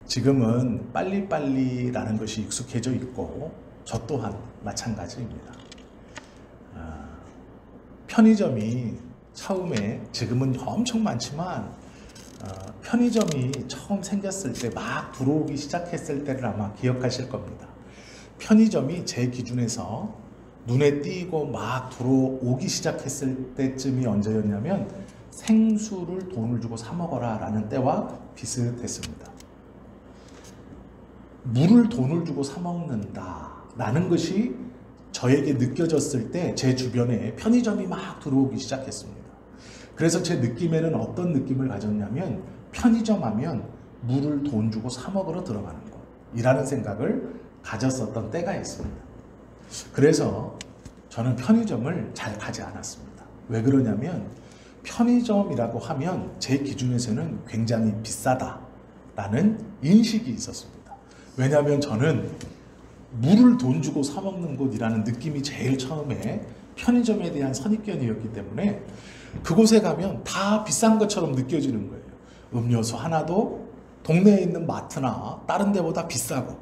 지금은 빨리빨리라는 것이 익숙해져 있고 저 또한 마찬가지입니다. 편의점이 처음에, 지금은 엄청 많지만 편의점이 처음 생겼을 때 막 들어오기 시작했을 때를 아마 기억하실 겁니다. 편의점이 제 기준에서 눈에 띄고 막 들어오기 시작했을 때쯤이 언제였냐면 생수를 돈을 주고 사 먹어라 라는 때와 비슷했습니다. 물을 돈을 주고 사 먹는다 라는 것이 저에게 느껴졌을 때 제 주변에 편의점이 막 들어오기 시작했습니다. 그래서 제 느낌에는 어떤 느낌을 가졌냐면 편의점 하면 물을 돈 주고 사 먹으러 들어가는 것 이라는 생각을 가졌었던 때가 있습니다. 그래서 저는 편의점을 잘 가지 않았습니다. 왜 그러냐면 편의점이라고 하면 제 기준에서는 굉장히 비싸다라는 인식이 있었습니다. 왜냐하면 저는 물을 돈 주고 사 먹는 곳이라는 느낌이 제일 처음에 편의점에 대한 선입견이었기 때문에 그곳에 가면 다 비싼 것처럼 느껴지는 거예요. 음료수 하나도 동네에 있는 마트나 다른 데보다 비싸고.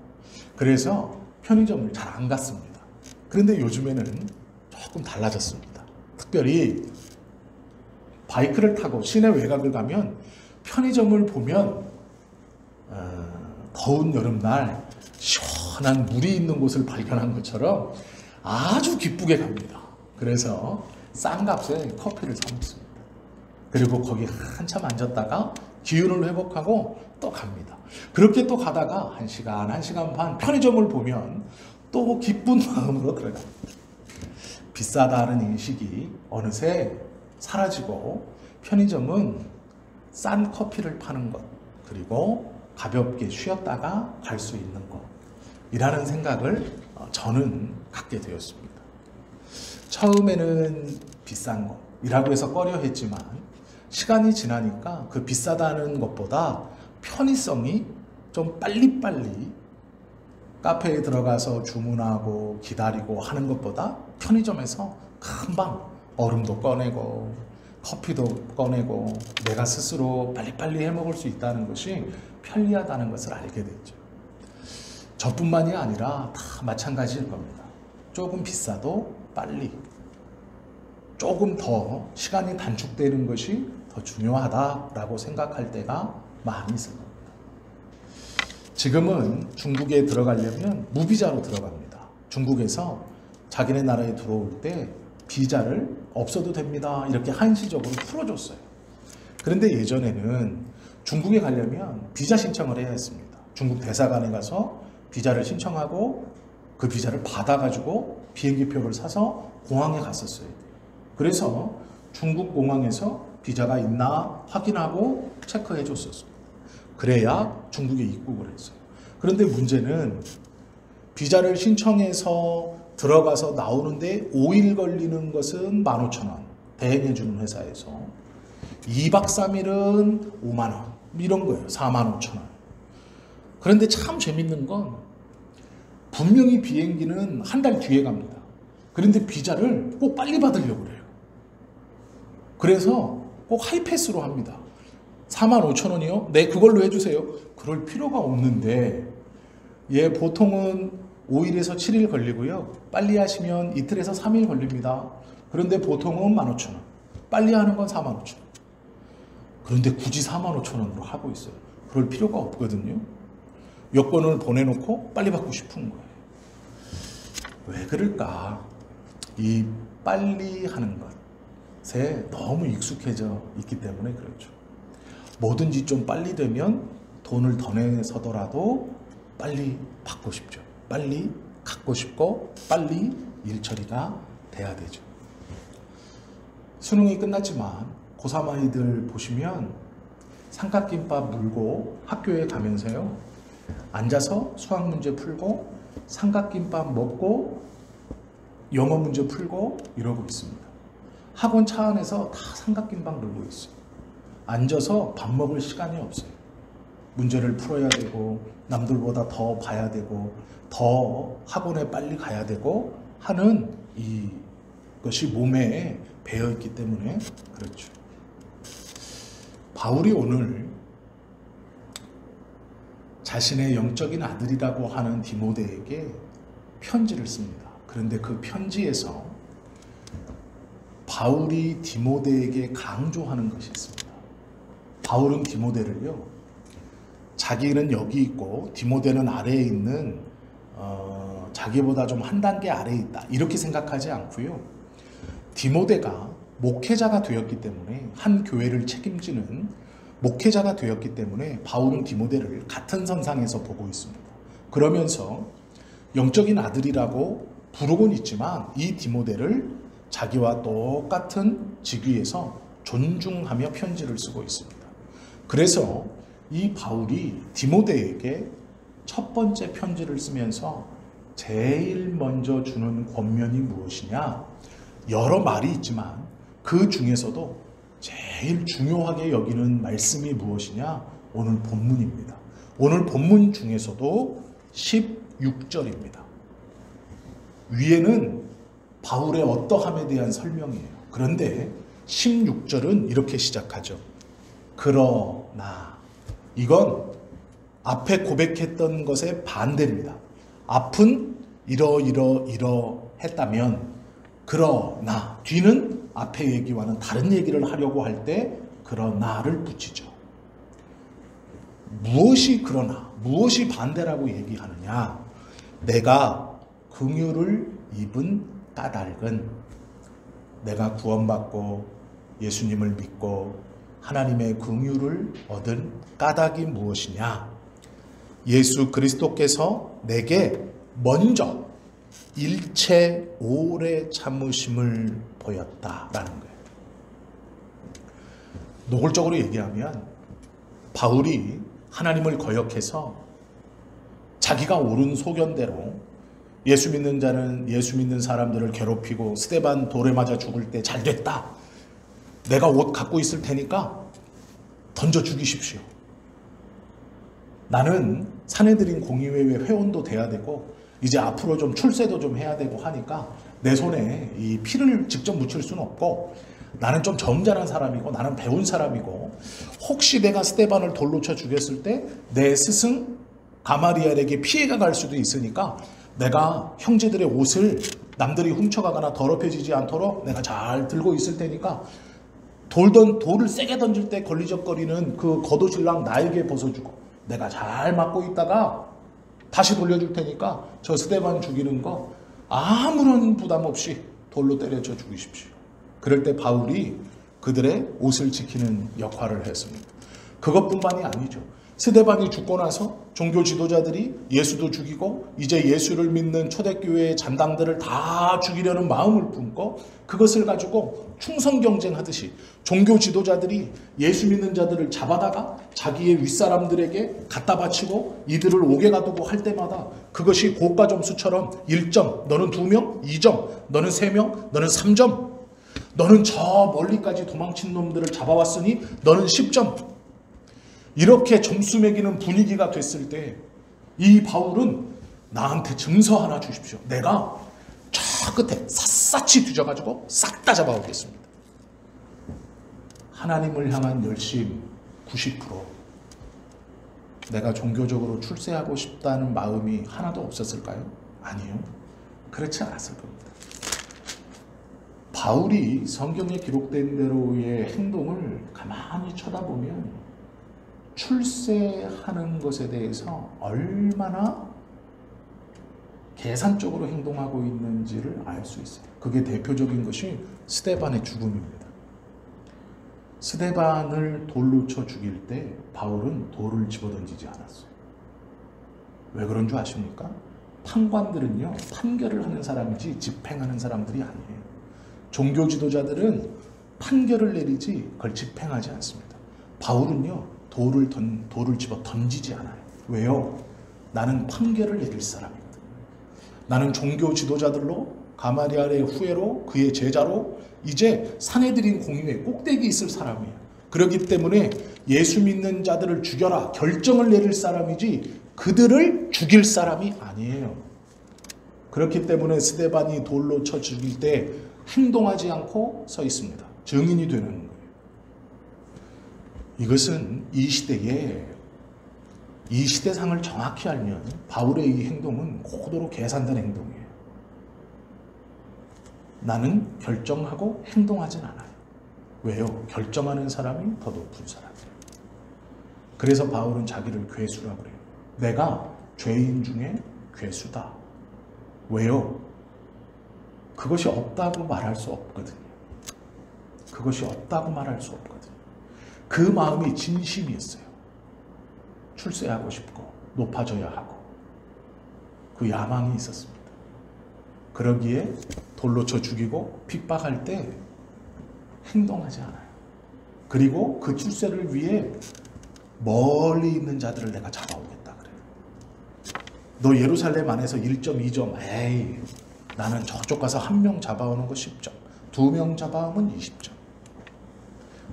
그래서 편의점을 잘 안 갔습니다. 그런데 요즘에는 조금 달라졌습니다. 특별히 바이크를 타고 시내 외곽을 가면 편의점을 보면 더운 여름날 시원한 물이 있는 곳을 발견한 것처럼 아주 기쁘게 갑니다. 그래서 싼 값에 커피를 사 먹습니다. 그리고 거기 한참 앉았다가 기운을 회복하고 또 갑니다. 그렇게 또 가다가 1시간, 1시간 반 편의점을 보면 또 기쁜 마음으로 들어갑니다. 비싸다는 인식이 어느새 사라지고 편의점은 싼 커피를 파는 것, 그리고 가볍게 쉬었다가 갈 수 있는 것 이라는 생각을 저는 갖게 되었습니다. 처음에는 비싼 것이라고 해서 꺼려 했지만 시간이 지나니까 그 비싸다는 것보다 편의성이 좀 빨리빨리 카페에 들어가서 주문하고 기다리고 하는 것보다 편의점에서 금방 얼음도 꺼내고 커피도 꺼내고 내가 스스로 빨리빨리 해먹을 수 있다는 것이 편리하다는 것을 알게 됐죠. 저뿐만이 아니라 다 마찬가지일 겁니다. 조금 비싸도 빨리, 조금 더 시간이 단축되는 것이 더 중요하다라고 생각할 때가 많이 있을 겁니다. 지금은 중국에 들어가려면 무비자로 들어갑니다. 중국에서 자기네 나라에 들어올 때 비자를 없어도 됩니다. 이렇게 한시적으로 풀어줬어요. 그런데 예전에는 중국에 가려면 비자 신청을 해야 했습니다. 중국 대사관에 가서 비자를 신청하고 그 비자를 받아가지고 비행기표를 사서 공항에 갔었어요. 그래서 중국 공항에서 비자가 있나 확인하고 체크해 줬었어요. 그래야 중국에 입국을 했어요. 그런데 문제는 비자를 신청해서 들어가서 나오는데 5일 걸리는 것은 15,000원 대행해주는 회사에서 2박 3일은 5만원 이런 거예요. 45,000원. 그런데 참 재밌는 건 분명히 비행기는 한 달 뒤에 갑니다. 그런데 비자를 꼭 빨리 받으려고 그래요. 그래서 꼭 하이패스로 합니다. 45,000원이요? 네, 그걸로 해주세요. 그럴 필요가 없는데 보통은 5일에서 7일 걸리고요. 빨리 하시면 이틀에서 3일 걸립니다. 그런데 보통은 15,000원. 빨리 하는 건 45,000원. 그런데 굳이 45,000원으로 하고 있어요. 그럴 필요가 없거든요. 여권을 보내놓고 빨리 받고 싶은 거예요. 왜 그럴까? 이 빨리 하는 것에 너무 익숙해져 있기 때문에 그렇죠. 뭐든지 좀 빨리 되면 돈을 더 내서더라도 빨리 받고 싶죠. 빨리 갖고 싶고 빨리 일 처리가 돼야 되죠. 수능이 끝났지만 고3 아이들 보시면 삼각김밥 물고 학교에 가면서요, 앉아서 수학 문제 풀고 삼각김밥 먹고 영어 문제 풀고 이러고 있습니다. 학원 차 안에서 다 삼각김밥 물고 있어요. 앉아서 밥 먹을 시간이 없어요. 문제를 풀어야 되고 남들보다 더 봐야 되고 더 학원에 빨리 가야 되고 하는 이것이 몸에 배어있기 때문에 그렇죠. 바울이 오늘 자신의 영적인 아들이라고 하는 디모데에게 편지를 씁니다. 그런데 그 편지에서 바울이 디모데에게 강조하는 것이 있습니다. 바울은 디모데를요, 자기는 여기 있고 디모데는 아래에 있는 자기보다 좀 한 단계 아래에 있다, 이렇게 생각하지 않고요, 디모데가 목회자가 되었기 때문에, 한 교회를 책임지는 목회자가 되었기 때문에 바울은 디모데를 같은 선상에서 보고 있습니다. 그러면서 영적인 아들이라고 부르곤 있지만 이 디모데를 자기와 똑같은 직위에서 존중하며 편지를 쓰고 있습니다. 그래서 이 바울이 디모데에게 첫 번째 편지를 쓰면서 제일 먼저 주는 권면이 무엇이냐? 여러 말이 있지만 그 중에서도 제일 중요하게 여기는 말씀이 무엇이냐? 오늘 본문입니다. 오늘 본문 중에서도 16절입니다. 위에는 바울의 어떠함에 대한 설명이에요. 그런데 16절은 이렇게 시작하죠. 그러나, 이건 앞에 고백했던 것의 반대입니다. 앞은 이러했다면, 그러나 뒤는 앞의 얘기와는 다른 얘기를 하려고 할 때 그러나를 붙이죠. 무엇이 그러나, 무엇이 반대라고 얘기하느냐? 내가 긍휼을 입은 까닭은, 내가 구원받고 예수님을 믿고 하나님의 긍휼을 얻은 까닭이 무엇이냐? 예수 그리스도께서 내게 먼저 일체 오래 참으심을 보였다라는 거예요. 노골적으로 얘기하면 바울이 하나님을 거역해서 자기가 옳은 소견대로 예수 믿는 사람들을 괴롭히고 스데반 돌에 맞아 죽을 때 잘 됐다, 내가 옷 갖고 있을 테니까 던져 죽이십시오, 나는 사내들인 공의회 회원도 돼야 되고 이제 앞으로 좀 출세도 좀 해야 되고 하니까 내 손에 이 피를 직접 묻힐 수는 없고, 나는 좀 점잖은 사람이고 나는 배운 사람이고, 혹시 내가 스데반을 돌로 쳐 죽였을 때 내 스승 가마리엘에게 피해가 갈 수도 있으니까 내가 형제들의 옷을 남들이 훔쳐가거나 더럽혀지지 않도록 내가 잘 들고 있을 테니까 돌을 세게 던질 때 걸리적거리는 그 겉옷일랑 나에게 벗어주고 내가 잘 막고 있다가 다시 돌려줄 테니까 저 스데반 죽이는 거 아무런 부담 없이 돌로 때려쳐 죽이십시오. 그럴 때 바울이 그들의 옷을 지키는 역할을 했습니다. 그것뿐만이 아니죠. 스데반이 죽고 나서 종교 지도자들이 예수도 죽이고 이제 예수를 믿는 초대교회의 잔당들을 다 죽이려는 마음을 품고, 그것을 가지고 충성 경쟁하듯이 종교 지도자들이 예수 믿는 자들을 잡아다가 자기의 윗사람들에게 갖다 바치고 이들을 옥에 가두고 할 때마다 그것이 고가 점수처럼 1점, 너는 2명, 2점, 너는 3명, 너는 3점, 너는 저 멀리까지 도망친 놈들을 잡아왔으니 너는 10점, 이렇게 점수 매기는 분위기가 됐을 때 이 바울은 나한테 증서 하나 주십시오. 내가 저 끝에 샅샅이 뒤져가지고 싹 다 잡아오겠습니다. 하나님을 향한 열심 90%, 내가 종교적으로 출세하고 싶다는 마음이 하나도 없었을까요? 아니요. 그렇지 않았을 겁니다. 바울이 성경에 기록된 대로의 행동을 가만히 쳐다보면 출세하는 것에 대해서 얼마나 계산적으로 행동하고 있는지를 알 수 있어요. 그게 대표적인 것이 스데반의 죽음입니다. 스데반을 돌로 쳐 죽일 때 바울은 돌을 집어던지지 않았어요. 왜 그런 줄 아십니까? 판관들은요, 판결을 하는 사람이지 집행하는 사람들이 아니에요. 종교 지도자들은 판결을 내리지 그걸 집행하지 않습니다. 바울은요, 돌을 집어 던지지 않아요. 왜요? 나는 판결을 내릴 사람이거든요. 나는 종교 지도자들로 가마리엘의 후예로 그의 제자로 이제 사내들인 공의회 꼭대기에 있을 사람이에요. 그렇기 때문에 예수 믿는 자들을 죽여라 결정을 내릴 사람이지 그들을 죽일 사람이 아니에요. 그렇기 때문에 스데반이 돌로 쳐 죽일 때 행동하지 않고 서 있습니다. 증인이 되는 거예요. 이것은 이 시대에 이 시대상을 정확히 알면 바울의 이 행동은 고도로 계산된 행동이에요. 나는 결정하고 행동하진 않아요. 왜요? 결정하는 사람이 더 높은 사람이에요. 그래서 바울은 자기를 괴수라고 그래요. 내가 죄인 중에 괴수다. 왜요? 그것이 없다고 말할 수 없거든요. 그것이 없다고 말할 수 없거든요. 그 마음이 진심이었어요. 출세하고 싶고 높아져야 하고 그 야망이 있었습니다. 그러기에 돌로 쳐 죽이고 핍박할 때 행동하지 않아요. 그리고 그 출세를 위해 멀리 있는 자들을 내가 잡아오겠다 그래요. 너 예루살렘 안에서 1점, 2점, 에이 나는 저쪽 가서 1명 잡아오는 거 10점, 2명 잡아오면 20점.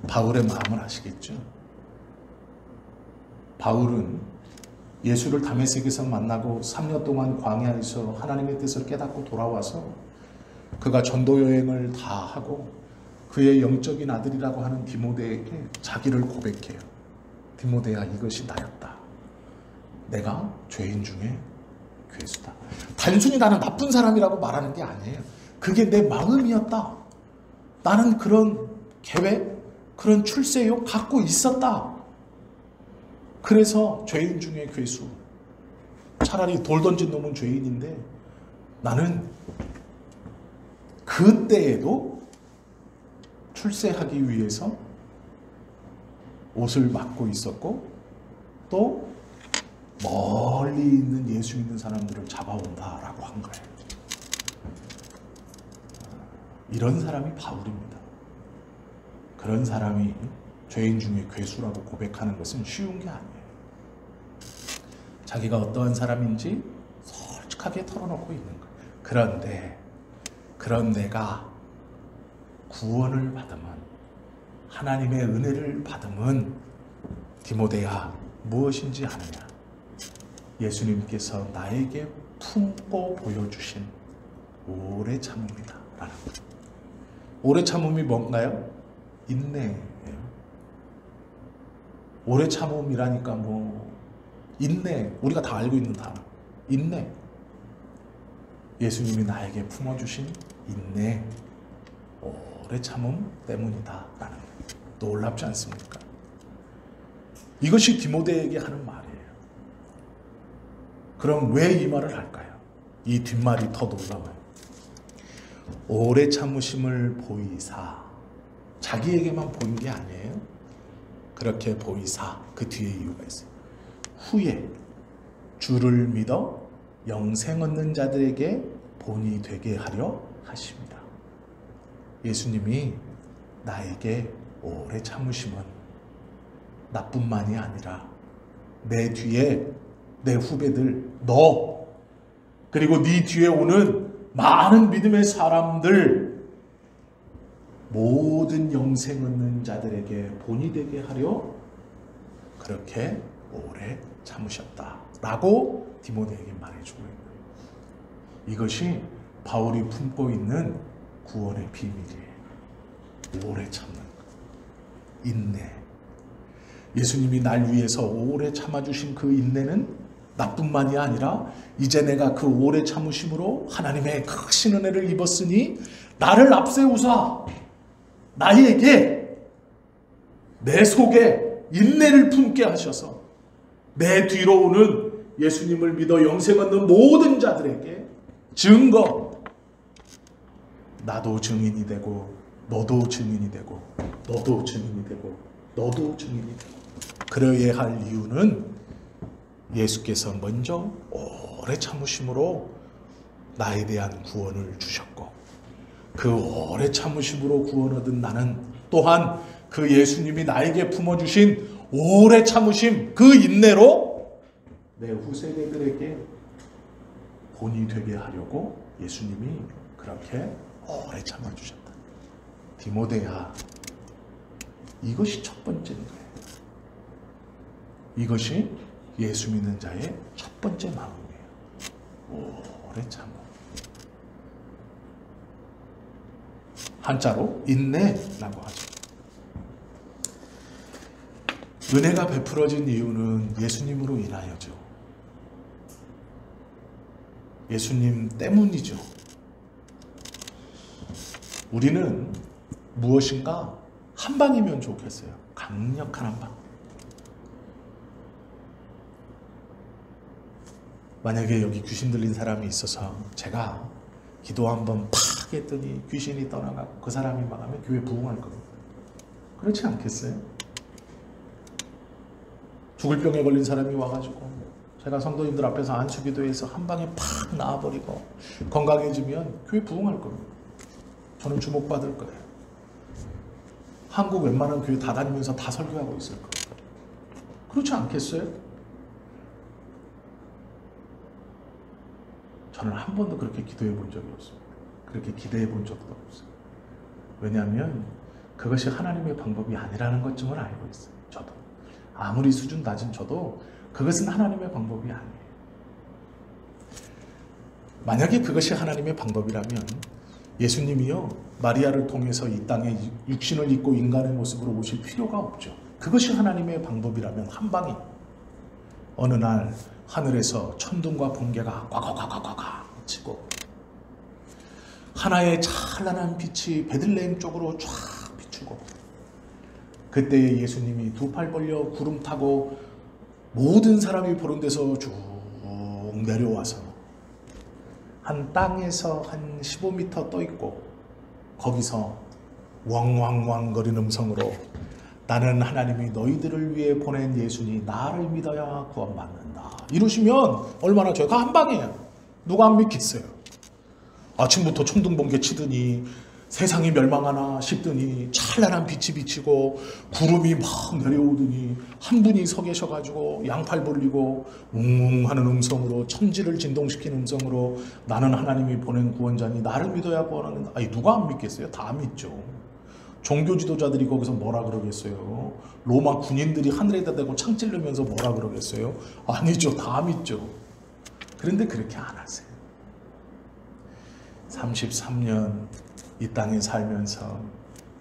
바울의 마음을 아시겠죠? 바울은 예수를 다메섹에서 만나고 3년 동안 광야에서 하나님의 뜻을 깨닫고 돌아와서 그가 전도 여행을 다 하고 그의 영적인 아들이라고 하는 디모데에게 자기를 고백해요. 디모데야, 이것이 나였다. 내가 죄인 중에 괴수다. 단순히 나는 나쁜 사람이라고 말하는 게 아니에요. 그게 내 마음이었다. 나는 그런 계획, 그런 출세욕 갖고 있었다. 그래서 죄인 중에 괴수. 차라리 돌 던진 놈은 죄인인데 나는 그때에도 출세하기 위해서 옷을 막고 있었고 또 멀리 있는 예수 믿는 사람들을 잡아온다라고 한 거예요. 이런 사람이 바울입니다. 그런 사람이 죄인 중에 괴수라고 고백하는 것은 쉬운 게 아니에요. 자기가 어떠한 사람인지 솔직하게 털어놓고 있는 거예요. 그런 내가 구원을 받으면, 하나님의 은혜를 받으면 디모데야 무엇인지 아느냐? 예수님께서 나에게 품고 보여주신 오래 참음이다 라는 거예요. 오래 참음이 뭔가요? 인내예요. 오래 참음이라니까 인내, 우리가 다 알고 있는 단어. 인내. 예수님이 나에게 품어주신 인내, 오래 참음 때문이다 라는 거예요. 놀랍지 않습니까? 이것이 디모데에게 하는 말이에요. 그럼 왜 이 말을 할까요? 이 뒷말이 더 놀라워요. 오래 참으심을 보이사, 자기에게만 보인 게 아니에요. 그렇게 보이사, 그 뒤에 이유가 있어요. 후에 주를 믿어 영생 얻는 자들에게 본이 되게 하려 하십니다. 예수님이 나에게 오래 참으심은 나뿐만이 아니라 내 뒤에 내 후배들, 너, 그리고 네 뒤에 오는 많은 믿음의 사람들, 모든 영생 얻는 자들에게 본이 되게 하려 그렇게 오래 참으셨다라고 디모데에게 말해주고 있는 거예요. 이것이 바울이 품고 있는 구원의 비밀이에요. 오래 참는 것, 인내. 예수님이 날 위해서 오래 참아주신 그 인내는 나뿐만이 아니라 이제 내가 그 오래 참으심으로 하나님의 크신 은혜를 입었으니 나를 앞세우사 나에게 내 속에 인내를 품게 하셔서 내 뒤로 오는 예수님을 믿어 영생 얻는 모든 자들에게 증거, 나도 증인이 되고 너도 증인이 되고 너도 증인이 되고 너도 증인이 되고, 그러해야 할 이유는 예수께서 먼저 오래 참으심으로 나에 대한 구원을 주셨고, 그 오래 참으심으로 구원 얻은 나는 또한 그 예수님이 나에게 품어주신 오래 참으심, 그 인내로 내 후세대들에게 본이 되게 하려고 예수님이 그렇게 오래 참아주셨다. 디모데야, 이것이 첫 번째인 거예요. 이것이 예수 믿는 자의 첫 번째 마음이에요. 오래 참음. 한자로 인내라고 하죠. 은혜가 베풀어진 이유는 예수님으로 인하여죠. 예수님 때문이죠. 우리는 무엇인가 한 방이면 좋겠어요. 강력한 한 방. 만약에 여기 귀신 들린 사람이 있어서 제가 기도 한번 팍 했더니 귀신이 떠나가고 그 사람이 망하면 교회 부흥할 겁니다. 그렇지 않겠어요? 죽을 병에 걸린 사람이 와가지고 제가 성도님들 앞에서 안수기도해서 한 방에 팍 나와버리고 건강해지면 교회 부흥할 겁니다. 저는 주목받을 거예요. 한국 웬만한 교회 다 다니면서 다 설교하고 있을 거예요. 그렇지 않겠어요? 저는 한 번도 그렇게 기도해 본 적이 없습니다. 그렇게 기대해 본 적도 없어요. 왜냐하면 그것이 하나님의 방법이 아니라는 것쯤은 알고 있어요. 저도. 아무리 수준 낮은 저도 그것은 하나님의 방법이 아니에요. 만약에 그것이 하나님의 방법이라면 예수님이요 마리아를 통해서 이 땅에 육신을 입고 인간의 모습으로 오실 필요가 없죠. 그것이 하나님의 방법이라면 한 방에 어느 날 하늘에서 천둥과 번개가 꽉꽉꽉꽉꽉 치고 하나의 찬란한 빛이 베들레헴 쪽으로 쫙 비추고 그때 예수님이 두 팔 벌려 구름 타고 모든 사람이 보는 데서 쭉 내려와서 한 땅에서 한 15m 떠 있고 거기서 왕왕왕 거리는 음성으로 나는 하나님이 너희들을 위해 보낸 예수니 나를 믿어야 구원받는다. 이러시면 얼마나 좋아요. 한 방이에요. 누가 안 믿겠어요. 아침부터 천둥번개 치더니 세상이 멸망하나 싶더니 찬란한 빛이 비치고 구름이 막 내려오더니 한 분이 서 계셔가지고 양팔 벌리고 웅웅 하는 음성으로 천지를 진동시키는 음성으로 나는 하나님이 보낸 구원자니 나를 믿어야 구원하는다. 아니 누가 안 믿겠어요? 다 믿죠. 종교 지도자들이 거기서 뭐라 그러겠어요? 로마 군인들이 하늘에다 대고 창 찔르면서 뭐라 그러겠어요? 아니죠. 다 믿죠. 그런데 그렇게 안 하세요. 33년 이 땅에 살면서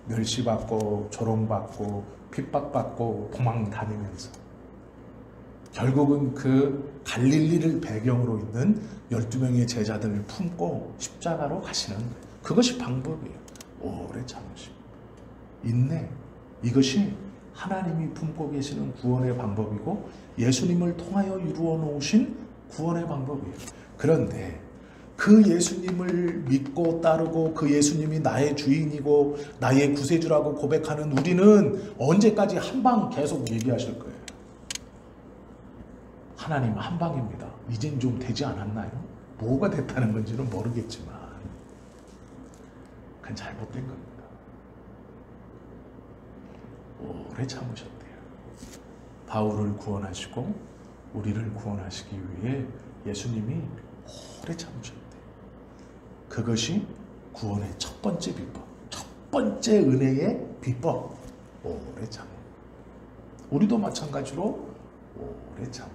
멸시받고 조롱받고 핍박받고 도망 다니면서 결국은 그 갈릴리를 배경으로 있는 12명의 제자들을 품고 십자가로 가시는 거예요. 그것이 방법이에요. 오래 참으심, 인내, 이것이 하나님이 품고 계시는 구원의 방법이고 예수님을 통하여 이루어 놓으신 구원의 방법이에요. 그런데 그 예수님을 믿고 따르고 그 예수님이 나의 주인이고 나의 구세주라고 고백하는 우리는 언제까지 한 방 계속 얘기하실 거예요? 하나님 한 방입니다. 이젠 좀 되지 않았나요? 뭐가 됐다는 건지는 모르겠지만 그건 잘못된 겁니다. 오래 참으셨대요. 바울을 구원하시고 우리를 구원하시기 위해 예수님이 오래 참으셨대요. 그것이 구원의 첫 번째 비법, 첫 번째 은혜의 비법, 오래 참음. 우리도 마찬가지로 오래 참음,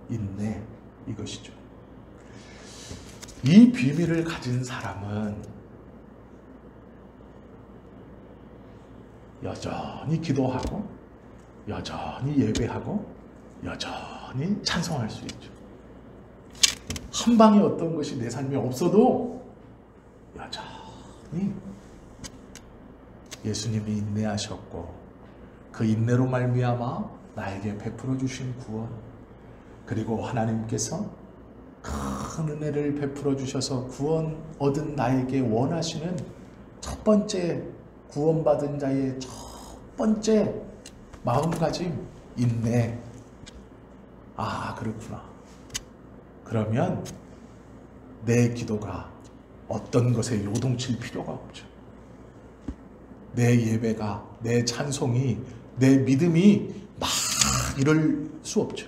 인내, 이것이죠. 이 비밀을 가진 사람은 여전히 기도하고 여전히 예배하고 여전히 찬송할 수 있죠. 한 방에 어떤 것이 내 삶에 없어도 여전히 예수님이 인내하셨고 그 인내로 말미암아 나에게 베풀어 주신 구원, 그리고 하나님께서 큰 은혜를 베풀어 주셔서 구원 얻은 나에게 원하시는 첫 번째 구원받은 자의 첫 번째 마음가짐, 인내. 아, 그렇구나. 그러면 내 기도가 어떤 것에 요동칠 필요가 없죠. 내 예배가, 내 찬송이, 내 믿음이 막 이럴 수 없죠.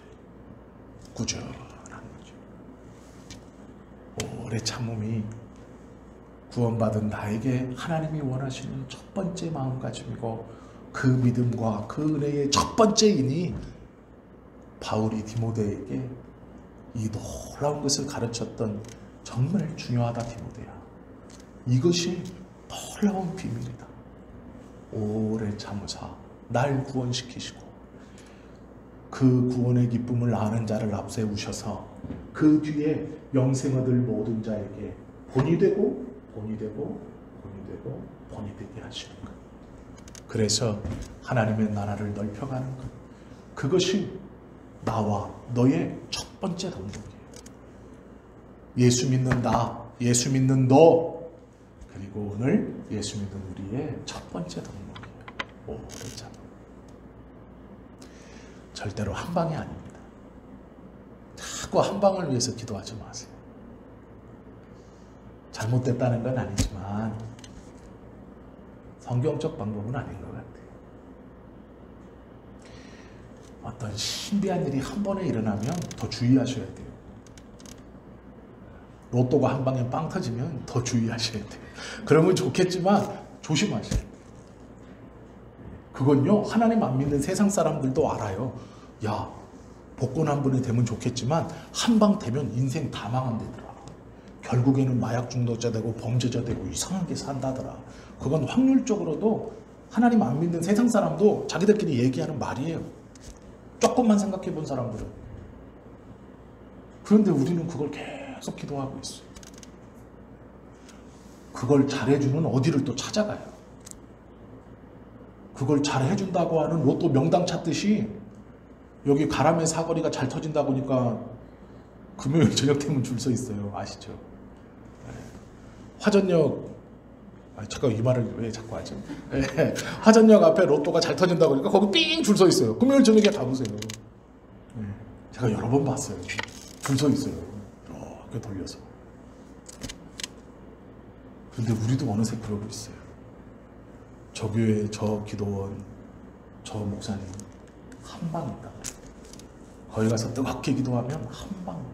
꾸준한 거죠. 오래 참음이 구원받은 나에게 하나님이 원하시는 첫 번째 마음가짐이고 그 믿음과 그 은혜의 첫 번째이니 바울이 디모데에게 이 놀라운 것을 가르쳤던 정말 중요하다 디모데야. 이것이 놀라운 비밀이다. 오래 참으사 날 구원시키시고 그 구원의 기쁨을 아는 자를 앞세우셔서 그 뒤에 영생 얻을 모든 자에게 본이 되고 본이 되고 본이 되고 본이 되게 하시는 것. 그래서 하나님의 나라를 넓혀가는 것. 그것이 나와 너의 첫 번째 덕목이에요. 예수 믿는 나, 예수 믿는 너, 그리고 오늘 예수 믿는 우리의 첫 번째 덕목이에요. 모든 자. 절대로 한 방이 아닙니다. 자꾸 한 방을 위해서 기도하지 마세요. 잘못됐다는 건 아니지만 성경적 방법은 아닌 것 같아요. 어떤 신비한 일이 한 번에 일어나면 더 주의하셔야 돼요. 로또가 한 방에 빵 터지면 더 주의하셔야 돼요. 그러면 좋겠지만 조심하셔야 돼요. 그건요, 하나님 안 믿는 세상 사람들도 알아요. 야, 복권 한 번에 되면 좋겠지만 한 방 되면 인생 다 망한다더라. 결국에는 마약 중독자 되고 범죄자 되고 이상하게 산다더라. 그건 확률적으로도 하나님 안 믿는 세상 사람도 자기들끼리 얘기하는 말이에요. 조금만 생각해 본 사람들은. 그런데 우리는 그걸 계속 기도하고 있어요. 그걸 잘해주는 어디를 또 찾아가요. 그걸 잘해준다고 하는 로또 명당 찾듯이 여기 가람의 사거리가 잘 터진다고 하니까 금요일 저녁 되면 줄 서 있어요. 아시죠? 네. 화전역, 잠깐 이 말을 왜 자꾸 하죠? 네. 화전역 앞에 로또가 잘 터진다고 하니까 거기 삥 줄 서 있어요. 금요일 저녁에 가보세요. 네. 제가 여러 번 봤어요. 줄 서 있어요. 이렇게 돌려서. 그런데 우리도 어느새 그러고 있어요. 저 교회, 저 기도원, 저 목사님 한 방 있다. 거기 가서 뜨겁게 기도하면 한 방,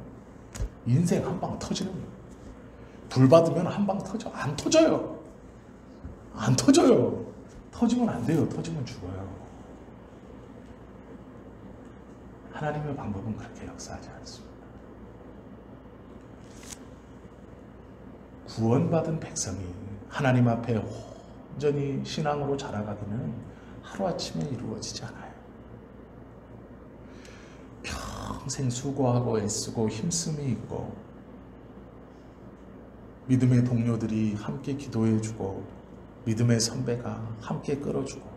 인생 한 방 터지는 거예요. 불 받으면 한 방 터져. 안 터져요. 안 터져요. 터지면 안 돼요. 터지면 죽어요. 하나님의 방법은 그렇게 역사하지 않습니다. 구원받은 백성이 하나님 앞에 온전히 신앙으로 자라가기는 하루아침에 이루어지지 않아요. 평생 수고하고 애쓰고 힘씀이 있고 믿음의 동료들이 함께 기도해주고 믿음의 선배가 함께 끌어주고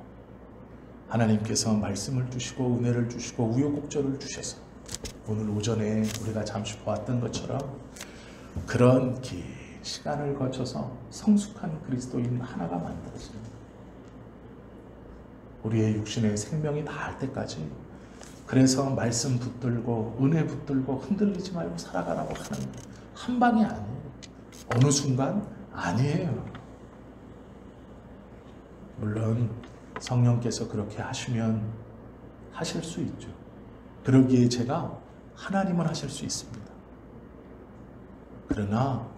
하나님께서 말씀을 주시고 은혜를 주시고 우여곡절을 주셔서 오늘 오전에 우리가 잠시 보았던 것처럼 그런 긴 시간을 거쳐서 성숙한 그리스도인 하나가 만들어집니다. 우리의 육신의 생명이 다할 때까지 그래서 말씀 붙들고 은혜 붙들고 흔들리지 말고 살아가라고 하는 한 방이 아니에요. 어느 순간 아니에요. 물론 성령께서 그렇게 하시면 하실 수 있죠. 그러기에 제가 하나님은 하실 수 있습니다. 그러나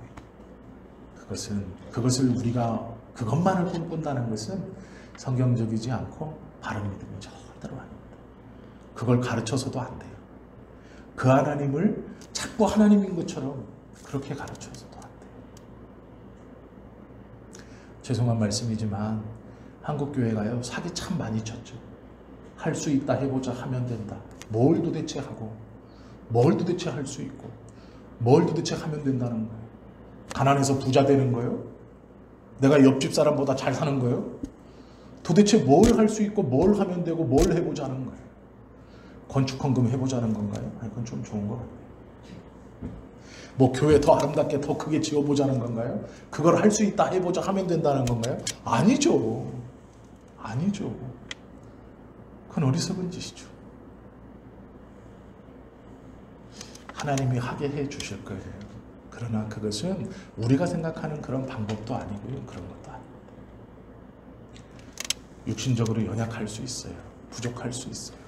그것을 우리가 그것만을 꿈꾼다는 것은 성경적이지 않고 바른 믿음이 절대로 아닙니다. 그걸 가르쳐서도 안 돼요. 그 하나님을 자꾸 하나님인 것처럼 그렇게 가르쳐서도 안 돼요. 죄송한 말씀이지만 한국교회가요, 사기 참 많이 쳤죠. 할 수 있다 해보자 하면 된다. 뭘 도대체 하고 뭘 도대체 할 수 있고 뭘 도대체 하면 된다는 거예요. 가난해서 부자 되는 거예요? 내가 옆집 사람보다 잘 사는 거예요? 도대체 뭘 할 수 있고 뭘 하면 되고 뭘 해보자는 거예요? 건축헌금 해보자는 건가요? 아니, 그건 좀 좋은 것 같아요. 뭐 교회 더 아름답게 더 크게 지어보자는 건가요? 그걸 할 수 있다 해보자 하면 된다는 건가요? 아니죠. 아니죠. 그건 어리석은 짓이죠. 하나님이 하게 해 주실 거예요. 그러나 그것은 우리가 생각하는 그런 방법도 아니고요. 그런 것도 아닙니다. 육신적으로 연약할 수 있어요. 부족할 수 있어요.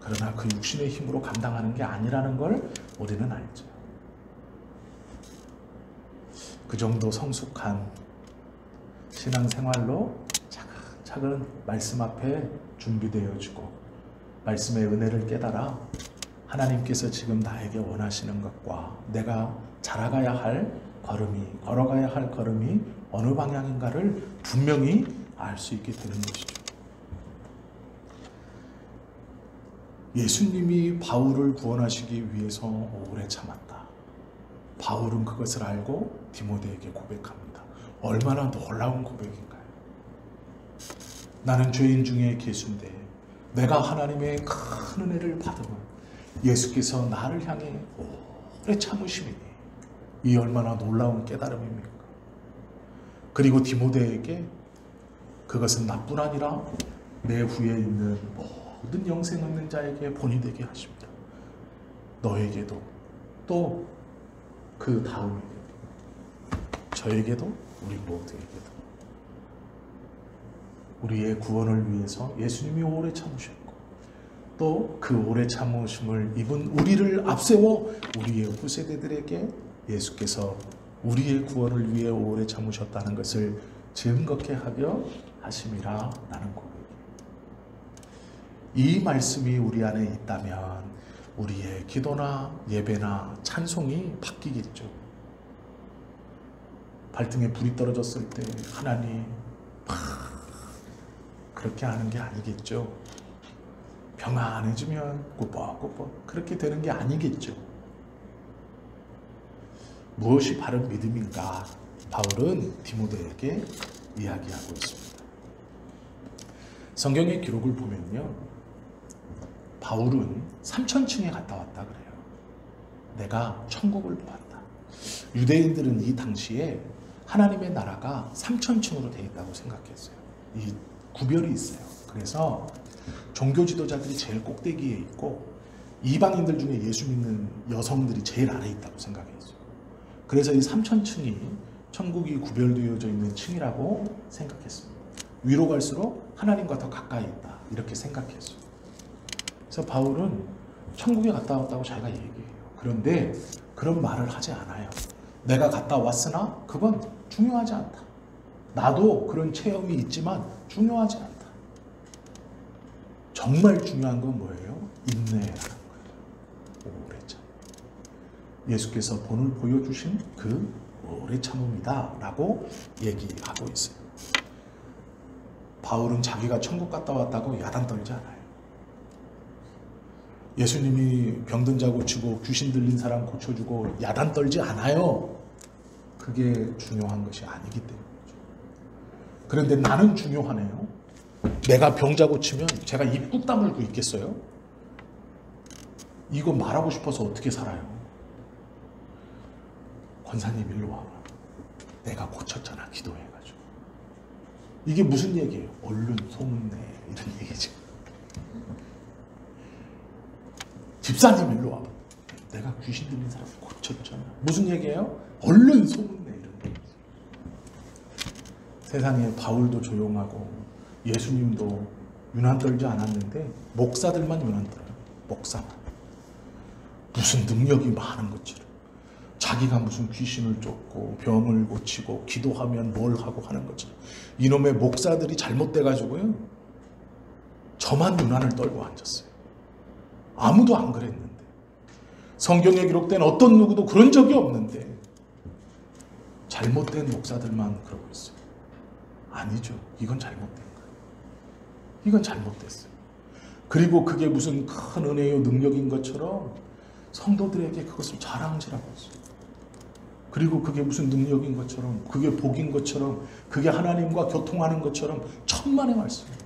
그러나 그 육신의 힘으로 감당하는 게 아니라는 걸 우리는 알죠. 그 정도 성숙한 신앙생활로 차근차근 말씀 앞에 준비되어지고 말씀의 은혜를 깨달아 하나님께서 지금 나에게 원하시는 것과 내가 자라가야 할 걸음이, 걸어가야 할 걸음이 어느 방향인가를 분명히 알 수 있게 되는 것이죠. 예수님이 바울을 구원하시기 위해서 오래 참았다. 바울은 그것을 알고 디모데에게 고백합니다. 얼마나 놀라운 고백인가요? 나는 죄인 중에 계수인데 내가 하나님의 큰 은혜를 받으면 예수께서 나를 향해 오래 참으심이니 이 얼마나 놀라운 깨달음입니까? 그리고 디모데에게 그것은 나뿐 아니라 내 후에 있는 모든 영생 얻는 자에게 본이 되게 하십니다. 너에게도 또 그 다음에게도 저에게도 우리 모두에게도 우리의 구원을 위해서 예수님이 오래 참으셨고 또 그 오래 참으심을 입은 우리를 앞세워 우리의 후세대들에게 예수께서 우리의 구원을 위해 오래 참으셨다는 것을 증거케 하려 하심이라 나는 고백이에요. 이 말씀이 우리 안에 있다면 우리의 기도나 예배나 찬송이 바뀌겠죠. 발등에 불이 떨어졌을 때 하나님 그렇게 하는 게 아니겠죠. 평안해지면 꾸벅꾸벅 그렇게 되는 게 아니겠죠. 무엇이 바른 믿음인가? 바울은 디모데에게 이야기하고 있습니다. 성경의 기록을 보면요, 바울은 3000층에 갔다 왔다 그래요. 내가 천국을 보았다. 유대인들은 이 당시에 하나님의 나라가 3000층으로 되어 있다고 생각했어요. 이 구별이 있어요. 그래서 종교 지도자들이 제일 꼭대기에 있고 이방인들 중에 예수 믿는 여성들이 제일 아래에 있다고 생각했어요. 그래서 이 3000층이 천국이 구별되어져 있는 층이라고 생각했습니다. 위로 갈수록 하나님과 더 가까이 있다 이렇게 생각했어요. 그래서 바울은 천국에 갔다 왔다고 자기가 얘기해요. 그런데 그런 말을 하지 않아요. 내가 갔다 왔으나 그건 중요하지 않다. 나도 그런 체험이 있지만 중요하지 않다. 정말 중요한 건 뭐예요? 인내라는 거예요. 오래 참. 예수께서 본을 보여주신 그 오래 참음이다 라고 얘기하고 있어요. 바울은 자기가 천국 갔다 왔다고 야단 떨지 않아요. 예수님이 병든 자 고치고 귀신 들린 사람 고쳐주고 야단 떨지 않아요. 그게 중요한 것이 아니기 때문이죠. 그런데 나는 중요하네요. 내가 병자 고치면 제가 입 꾹 다물고 있겠어요? 이거 말하고 싶어서 어떻게 살아요? 권사님 일로 와봐. 내가 고쳤잖아 기도해가지고. 이게 무슨 얘기예요? 얼른 소문내 이런 얘기죠. 집사님 일로 와봐. 내가 귀신 들린 사람 고쳤잖아. 무슨 얘기예요? 얼른 소문내 이런 얘기죠. 세상에 바울도 조용하고 예수님도 유난 떨지 않았는데 목사들만 유난 떨어요. 목사만. 무슨 능력이 많은 것처럼. 자기가 무슨 귀신을 쫓고 병을 고치고 기도하면 뭘 하고 하는 것처럼. 이놈의 목사들이 잘못돼가지고요. 저만 유난을 떨고 앉았어요. 아무도 안 그랬는데. 성경에 기록된 어떤 누구도 그런 적이 없는데 잘못된 목사들만 그러고 있어요. 아니죠. 이건 잘못된 거예요. 이건 잘못됐어요. 그리고 그게 무슨 큰 은혜요 능력인 것처럼 성도들에게 그것을 자랑질하고 있어요. 그리고 그게 무슨 능력인 것처럼 그게 복인 것처럼 그게 하나님과 교통하는 것처럼 천만의 말씀이에요.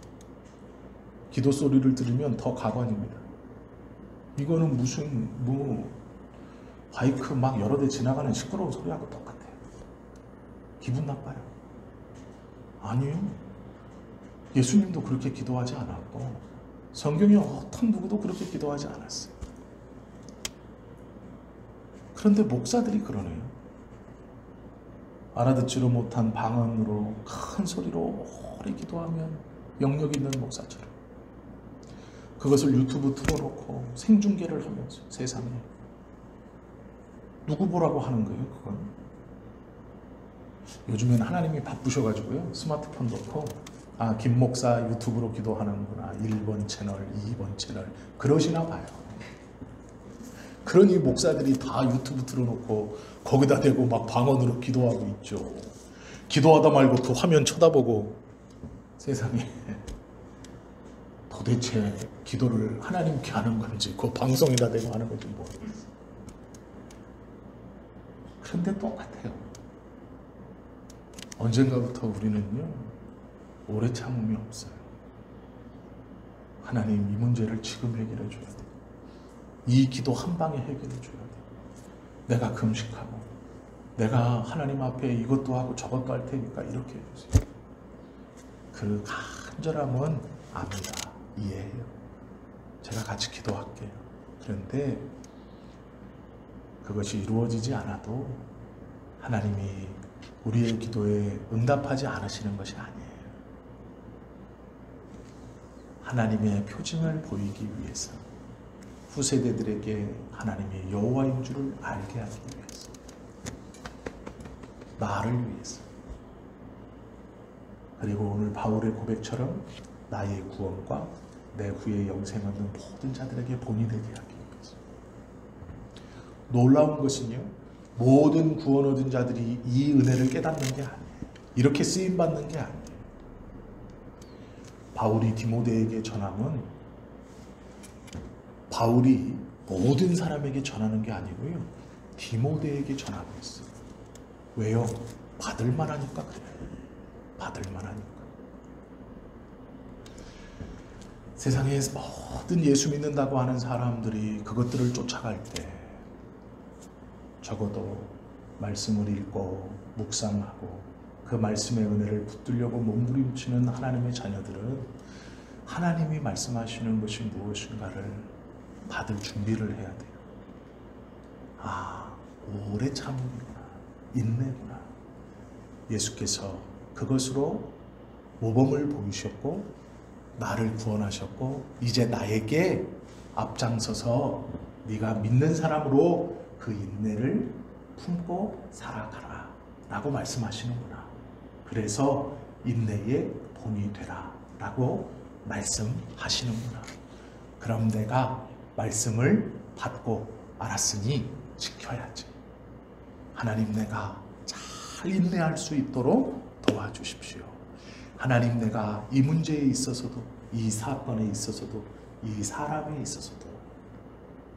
기도 소리를 들으면 더 가관입니다. 이거는 무슨 바이크 막 여러 대 지나가는 시끄러운 소리하고 똑같아요. 기분 나빠요. 아니요. 예수님도 그렇게 기도하지 않았고 성경에 어떤 누구도 그렇게 기도하지 않았어요. 그런데 목사들이 그러네요. 알아듣지도 못한 방언으로 큰 소리로 오래 기도하면 영역 있는 목사처럼 그것을 유튜브 틀어놓고 생중계를 하면서 세상에 누구 보라고 하는 거예요? 그건 요즘엔 하나님이 바쁘셔가지고요 스마트폰 놓고 김 목사 유튜브로 기도하는구나 1번 채널 2번 채널 그러시나 봐요. 그러니 목사들이 다 유튜브 틀어놓고 거기다 대고 막 방언으로 기도하고 있죠. 기도하다 말고 그 화면 쳐다보고 세상에 도대체 기도를 하나님께 하는 건지 그 방송이나 대고 하는 건지 모르겠어요. 그런데 똑같아요. 언젠가부터 우리는요, 오래 참음이 없어요. 하나님, 이 문제를 지금 해결해 줘야 돼요. 이 기도 한 방에 해결해 줘야 돼요. 내가 금식하고 내가 하나님 앞에 이것도 하고 저것도 할 테니까 이렇게 해주세요. 그 간절함은 압니다. 이해해요. 제가 같이 기도할게요. 그런데 그것이 이루어지지 않아도 하나님이 우리의 기도에 응답하지 않으시는 것이 아니에요. 하나님의 표징을 보이기 위해서, 후세대들에게 하나님이 여호와인 줄을 알게 하기 위해서, 나를 위해서, 그리고 오늘 바울의 고백처럼 나의 구원과 내 후에 영생 얻는 모든 자들에게 본이 되게 하기 위해서. 놀라운 것은요, 모든 구원 얻은 자들이 이 은혜를 깨닫는 게 아니에요. 이렇게 쓰임받는 게 아니에요. 바울이 디모데에게 전함은 바울이 모든 사람에게 전하는 게 아니고요, 디모데에게 전하고 있어요. 왜요? 받을만 하니까 그래요. 받을만 하니까. 세상에 모든 예수 믿는다고 하는 사람들이 그것들을 쫓아갈 때 적어도 말씀을 읽고 묵상하고 그 말씀의 은혜를 붙들려고 몸부림치는 하나님의 자녀들은 하나님이 말씀하시는 것이 무엇인가를 받을 준비를 해야 돼요. 아, 오래 참음이구나, 인내구나. 예수께서 그것으로 모범을 보이셨고 나를 구원하셨고 이제 나에게 앞장서서 네가 믿는 사람으로 그 인내를 품고 살아가라 라고 말씀하시는구나. 그래서 인내의 본이 되라 라고 말씀하시는구나. 그럼 내가 말씀을 받고 알았으니 지켜야지. 하나님, 내가 잘 인내할 수 있도록 도와주십시오. 하나님, 내가 이 문제에 있어서도, 이 사건에 있어서도, 이 사람에 있어서도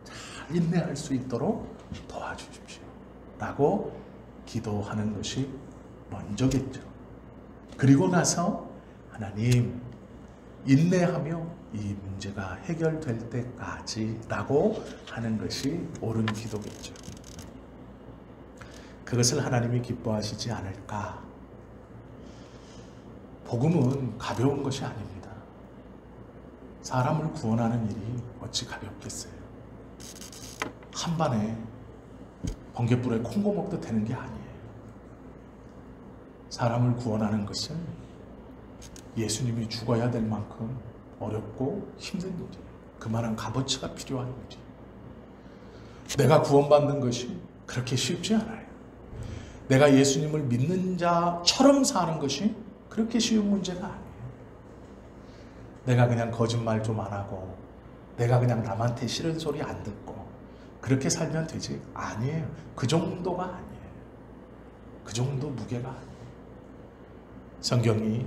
잘 인내할 수 있도록 도와주십시오 라고 기도하는 것이 먼저겠죠. 그리고 나서 하나님, 인내하며 이 문제가 해결될 때까지 라고 하는 것이 옳은 기도겠죠. 그것을 하나님이 기뻐하시지 않을까? 복음은 가벼운 것이 아닙니다. 사람을 구원하는 일이 어찌 가볍겠어요. 한반에 번갯불에 콩고 먹도 되는 게 아니에요. 사람을 구원하는 것은 예수님이 죽어야 될 만큼 어렵고 힘든 일이에요. 그만한 값어치가 필요한 일이에요. 내가 구원받는 것이 그렇게 쉽지 않아요. 내가 예수님을 믿는 자처럼 사는 것이 그렇게 쉬운 문제가 아니에요. 내가 그냥 거짓말 좀 안 하고 내가 그냥 남한테 싫은 소리 안 듣고 그렇게 살면 되지? 아니에요. 그 정도가 아니에요. 그 정도 무게가 아니에요. 성경이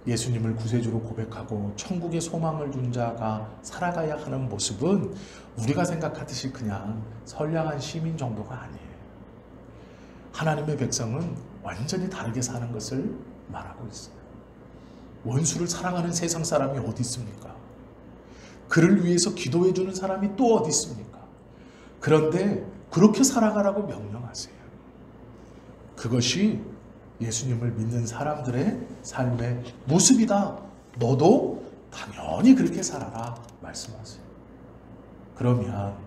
예수님을 구세주로 고백하고 천국의 소망을 준 자가 살아가야 하는 모습은 우리가 생각하듯이 그냥 선량한 시민 정도가 아니에요. 하나님의 백성은 완전히 다르게 사는 것을 말하고 있어요. 원수를 사랑하는 세상 사람이 어디 있습니까? 그를 위해서 기도해 주는 사람이 또 어디 있습니까? 그런데 그렇게 살아가라고 명령하세요. 그것이 예수님을 믿는 사람들의 삶의 모습이다. 너도 당연히 그렇게 살아라 말씀하세요. 그러면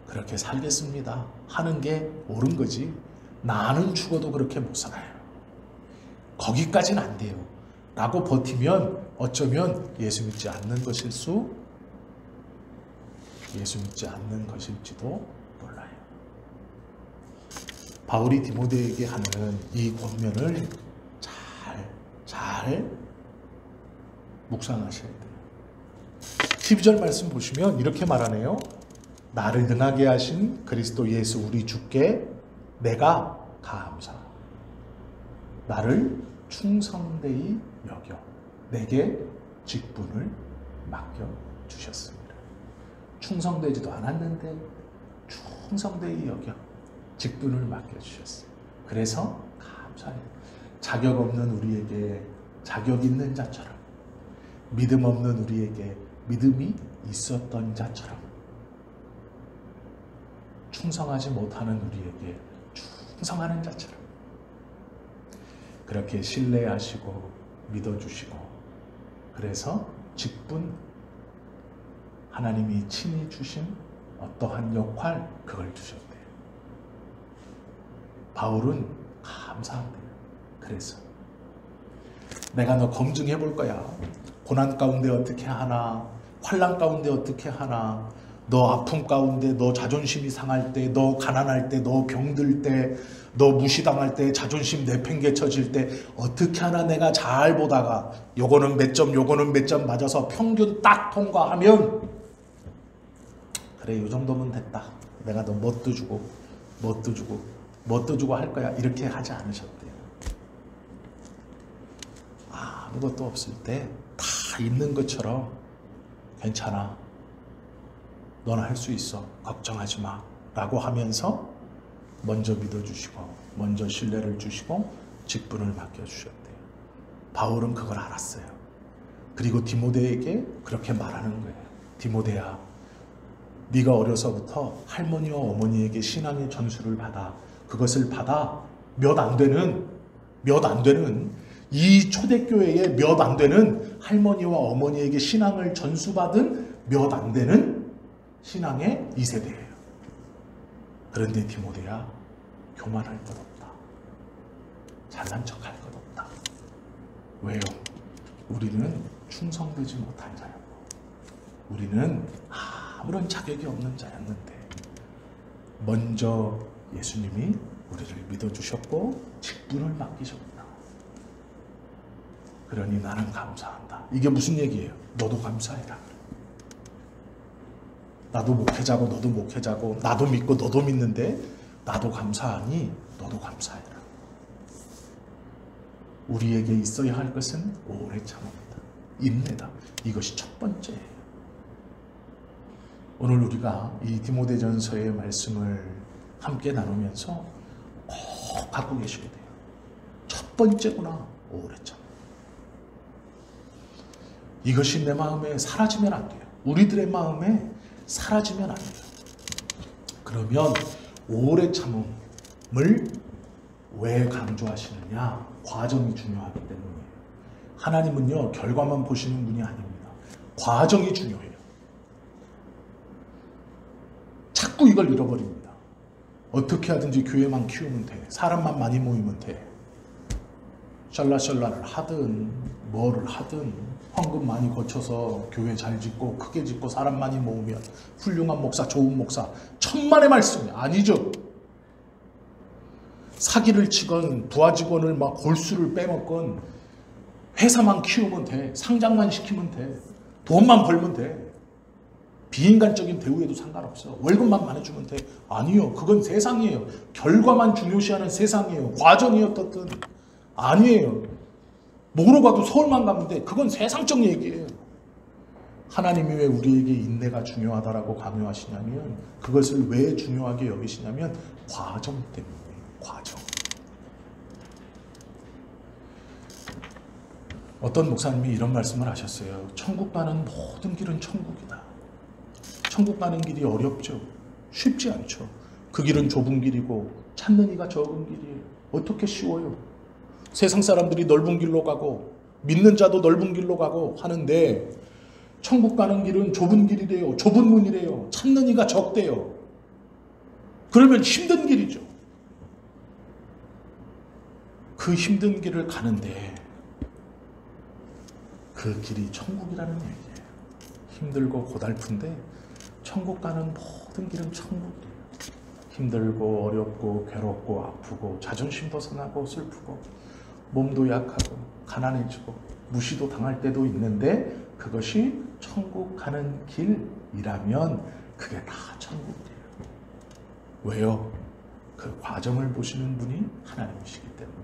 그렇게 살겠습니다 하는 게 옳은 거지, 나는 죽어도 그렇게 못 살아요, 거기까지는 안 돼요 라고 버티면 어쩌면 예수 믿지 않는 것일지도 몰라요. 바울이 디모데에게 하는 이 권면을 잘 묵상하셔야 돼요. 12절 말씀 보시면 이렇게 말하네요. 나를 능하게 하신 그리스도 예수 우리 주께 내가 감사, 나를 충성되이 여겨 내게 직분을 맡겨주셨습니다. 충성되지도 않았는데 충성되이 여겨 직분을 맡겨주셨어요. 그래서 감사해요. 자격 없는 우리에게 자격 있는 자처럼, 믿음 없는 우리에게 믿음이 있었던 자처럼, 충성하지 못하는 우리에게 충성하는 자처럼 그렇게 신뢰하시고 믿어주시고, 그래서 직분, 하나님이 친히 주신 어떠한 역할, 그걸 주셨대요. 바울은 감사한대요. 그래서 내가 너 검증해 볼 거야. 고난 가운데 어떻게 하나, 환난 가운데 어떻게 하나, 너 아픔 가운데, 너 자존심이 상할 때, 너 가난할 때, 너 병들 때, 너 무시당할 때, 자존심 내팽개쳐질 때 어떻게 하나 내가 잘 보다가 요거는 몇 점, 요거는 몇 점 맞아서 평균 딱 통과하면 그래, 요 정도면 됐다. 내가 너 뭣도 주고 뭣도 주고 뭣도 주고 할 거야. 이렇게 하지 않으셨대요. 아무것도 없을 때 다 있는 것처럼 괜찮아, 너는 할 수 있어, 걱정하지 마 라고 하면서 먼저 믿어주시고 먼저 신뢰를 주시고 직분을 맡겨주셨대요. 바울은 그걸 알았어요. 그리고 디모데에게 그렇게 말하는 거예요. 디모데야, 네가 어려서부터 할머니와 어머니에게 신앙의 전수를 받아, 그것을 받아 몇 안 되는 이 초대교회에 몇 안 되는 할머니와 어머니에게 신앙을 전수받은 몇 안 되는 신앙의 2세대예요. 그런데 디모데야, 교만할 것 없다. 잘난 척할 것 없다. 왜요? 우리는 충성되지 못한 자였고, 우리는 아무런 자격이 없는 자였는데 먼저 예수님이 우리를 믿어주셨고 직분을 맡기셨구나. 그러니 나는 감사한다. 이게 무슨 얘기예요? 너도 감사해라. 나도 목회자고 너도 목회자고, 나도 믿고 너도 믿는데 나도 감사하니 너도 감사해라. 우리에게 있어야 할 것은 오래 참음이다, 인내다. 이것이 첫 번째예요. 오늘 우리가 이 디모데전서의 말씀을 함께 나누면서 꼭 갖고 계셔야 돼요. 첫 번째구나, 오래 참. 이것이 내 마음에 사라지면 안 돼요. 우리들의 마음에 사라지면 안 돼요. 그러면 오래 참음을 왜 강조하시느냐? 과정이 중요하기 때문이에요. 하나님은요, 결과만 보시는 분이 아닙니다. 과정이 중요해요. 자꾸 이걸 잃어버립니다. 어떻게 하든지 교회만 키우면 돼. 사람만 많이 모이면 돼. 샬라샬라를 하든 뭐를 하든 헌금 많이 거쳐서 교회 잘 짓고 크게 짓고 사람 많이 모으면 훌륭한 목사, 좋은 목사, 천만의 말씀이 아니죠. 사기를 치건 부하 직원을 막 골수를 빼먹건 회사만 키우면 돼. 상장만 시키면 돼. 돈만 벌면 돼. 비인간적인 대우에도 상관없어. 월급만 많이 주면 돼. 아니요. 그건 세상이에요. 결과만 중요시하는 세상이에요. 과정이 어떻든 아니에요. 뭐로 가도 서울만 가면 돼. 그건 세상적 얘기예요. 하나님이 왜 우리에게 인내가 중요하다라고 강요하시냐면, 그것을 왜 중요하게 여기시냐면 과정 때문이에요. 과정. 어떤 목사님이 이런 말씀을 하셨어요. 천국 가는 모든 길은 천국이다. 천국 가는 길이 어렵죠. 쉽지 않죠. 그 길은 좁은 길이고 찾는 이가 적은 길이에요. 어떻게 쉬워요? 세상 사람들이 넓은 길로 가고 믿는 자도 넓은 길로 가고 하는데 천국 가는 길은 좁은 길이래요. 좁은 문이래요. 찾는 이가 적대요. 그러면 힘든 길이죠. 그 힘든 길을 가는데 그 길이 천국이라는 얘기예요. 힘들고 고달픈데 천국 가는 모든 길은 천국이에요. 힘들고 어렵고 괴롭고 아프고 자존심도 상하고 슬프고 몸도 약하고 가난해지고 무시도 당할 때도 있는데 그것이 천국 가는 길이라면 그게 다 천국이에요. 왜요? 그 과정을 보시는 분이 하나님이시기 때문에.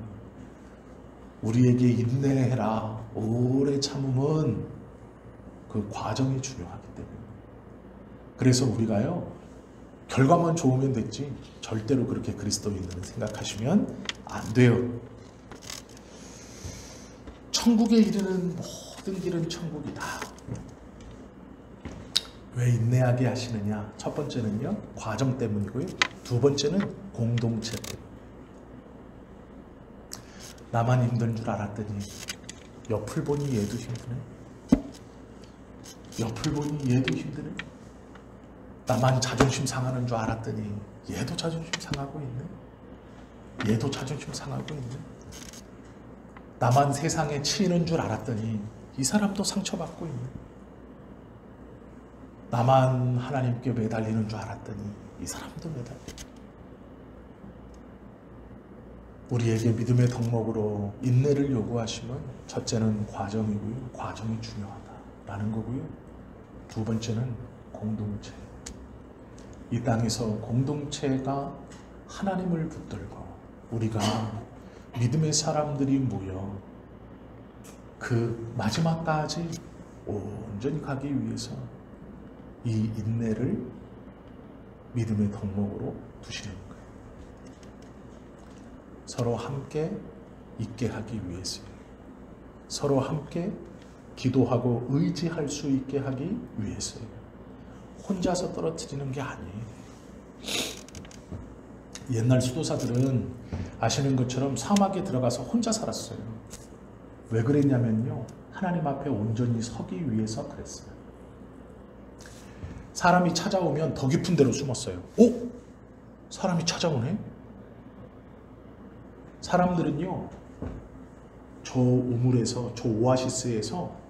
우리에게 인내해라, 오래 참음은 그 과정이 중요하기 때문에. 그래서 우리가요, 결과만 좋으면 됐지 절대로 그렇게 그리스도인들은 생각하시면 안 돼요. 천국에 이르는 모든 길은 천국이다. 왜 인내하게 하시느냐? 첫 번째는요, 과정 때문이고요. 두 번째는 공동체 때문. 나만 힘든 줄 알았더니 옆을 보니 얘도 힘드네. 옆을 보니 얘도 힘드네. 나만 자존심 상하는 줄 알았더니 얘도 자존심 상하고 있네. 얘도 자존심 상하고 있네. 나만 세상에 치이는 줄 알았더니 이 사람도 상처받고 있네. 나만 하나님께 매달리는 줄 알았더니 이 사람도 매달려. 우리에게 믿음의 덕목으로 인내를 요구하시면 첫째는 과정이고요. 과정이 중요하다라는 거고요. 두 번째는 공동체. 이 땅에서 공동체가 하나님을 붙들고 우리가 믿음의 사람들이 모여 그 마지막까지 온전히 가기 위해서 이 인내를 믿음의 덕목으로 두시는 거예요. 서로 함께 있게 하기 위해서요. 서로 함께 기도하고 의지할 수 있게 하기 위해서요. 혼자서 떨어뜨리는 게 아니에요. 옛날 수도사들은 아시는 것처럼 사막에 들어가서 혼자 살았어요. 왜 그랬냐면요, 하나님 앞에 온전히 서기 위해서 그랬어요. 사람이 찾아오면 더 깊은 데로 숨었어요. 오? 사람이 찾아오네? 사람들은요, 저 우물에서, 저 오아시스에서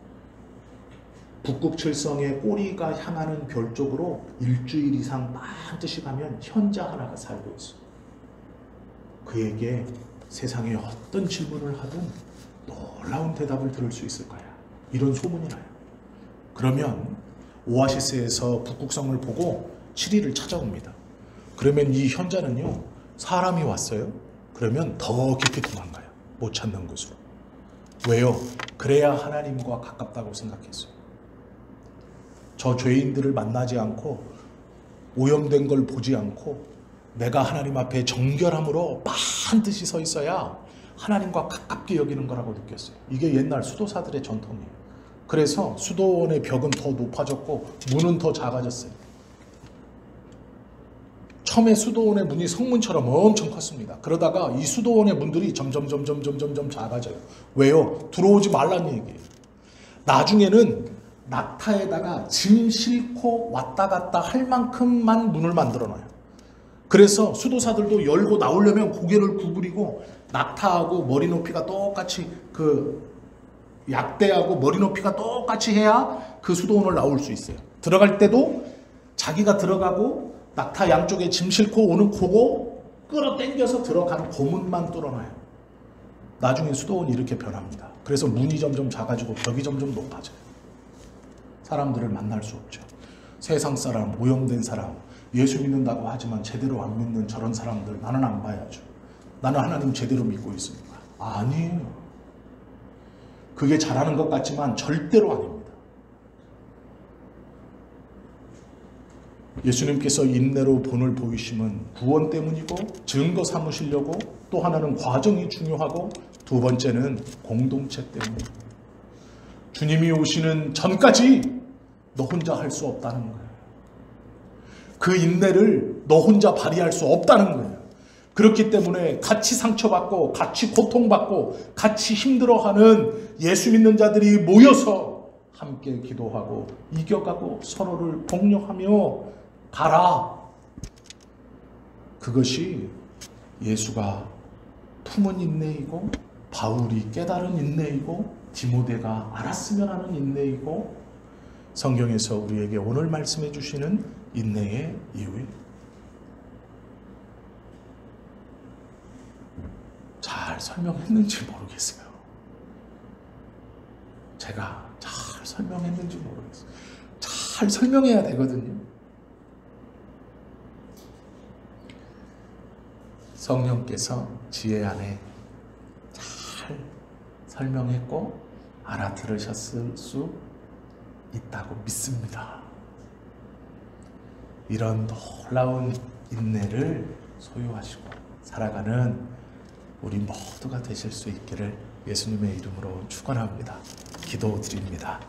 북극칠성의 꼬리가 향하는 별 쪽으로 일주일 이상 반드시 가면 현자 하나가 살고 있어요. 그에게 세상에 어떤 질문을 하든 놀라운 대답을 들을 수 있을 거야. 이런 소문이 나요. 그러면 오아시스에서 북극성을 보고 7일을 찾아옵니다. 그러면 이 현자는요, 사람이 왔어요. 그러면 더 깊이 도망가요. 못 찾는 곳으로. 왜요? 그래야 하나님과 가깝다고 생각했어요. 저 죄인들을 만나지 않고 오염된 걸 보지 않고 내가 하나님 앞에 정결함으로 반드시 서 있어야 하나님과 가깝게 여기는 거라고 느꼈어요. 이게 옛날 수도사들의 전통이에요. 그래서 수도원의 벽은 더 높아졌고 문은 더 작아졌어요. 처음에 수도원의 문이 성문처럼 엄청 컸습니다. 그러다가 이 수도원의 문들이 점점 작아져요. 왜요? 들어오지 말란 얘기예요. 나중에는 낙타에다가 짐 싣고 왔다 갔다 할 만큼만 문을 만들어놔요. 그래서 수도사들도 열고 나오려면 고개를 구부리고 낙타하고 머리 높이가 똑같이 약대하고 머리 높이가 똑같이 해야 그 수도원을 나올 수 있어요. 들어갈 때도 자기가 들어가고 낙타 양쪽에 짐 싣고 오는 그거 끌어당겨서 들어가는 고문만 뚫어놔요. 나중에 수도원이 이렇게 변합니다. 그래서 문이 점점 작아지고 벽이 점점 높아져요. 사람들을 만날 수 없죠. 세상 사람, 오염된 사람, 예수 믿는다고 하지만 제대로 안 믿는 저런 사람들 나는 안 봐야죠. 나는 하나님 제대로 믿고 있습니다. 아니에요. 그게 잘하는 것 같지만 절대로 아닙니다. 예수님께서 인내로 본을 보이심은 구원 때문이고 증거 삼으시려고, 또 하나는 과정이 중요하고, 두 번째는 공동체 때문입니다. 주님이 오시는 전까지 너 혼자 할 수 없다는 거예요. 그 인내를 너 혼자 발휘할 수 없다는 거예요. 그렇기 때문에 같이 상처받고 같이 고통받고 같이 힘들어하는 예수 믿는 자들이 모여서 함께 기도하고 이겨가고 서로를 독려하며 가라. 그것이 예수가 품은 인내이고 바울이 깨달은 인내이고 디모데가 알았으면 하는 인내이고 성경에서 우리에게 오늘 말씀해 주시는 인내의 이유예요. 잘 설명했는지 모르겠어요. 제가 잘 설명했는지 모르겠어요. 잘 설명해야 되거든요. 성령께서 지혜 안에 잘 설명했고 알아들으셨을 수 있다고 믿습니다. 이런 놀라운 인내를 소유하시고 살아가는 우리 모두가 되실 수 있기를 예수님의 이름으로 축원합니다. 기도드립니다.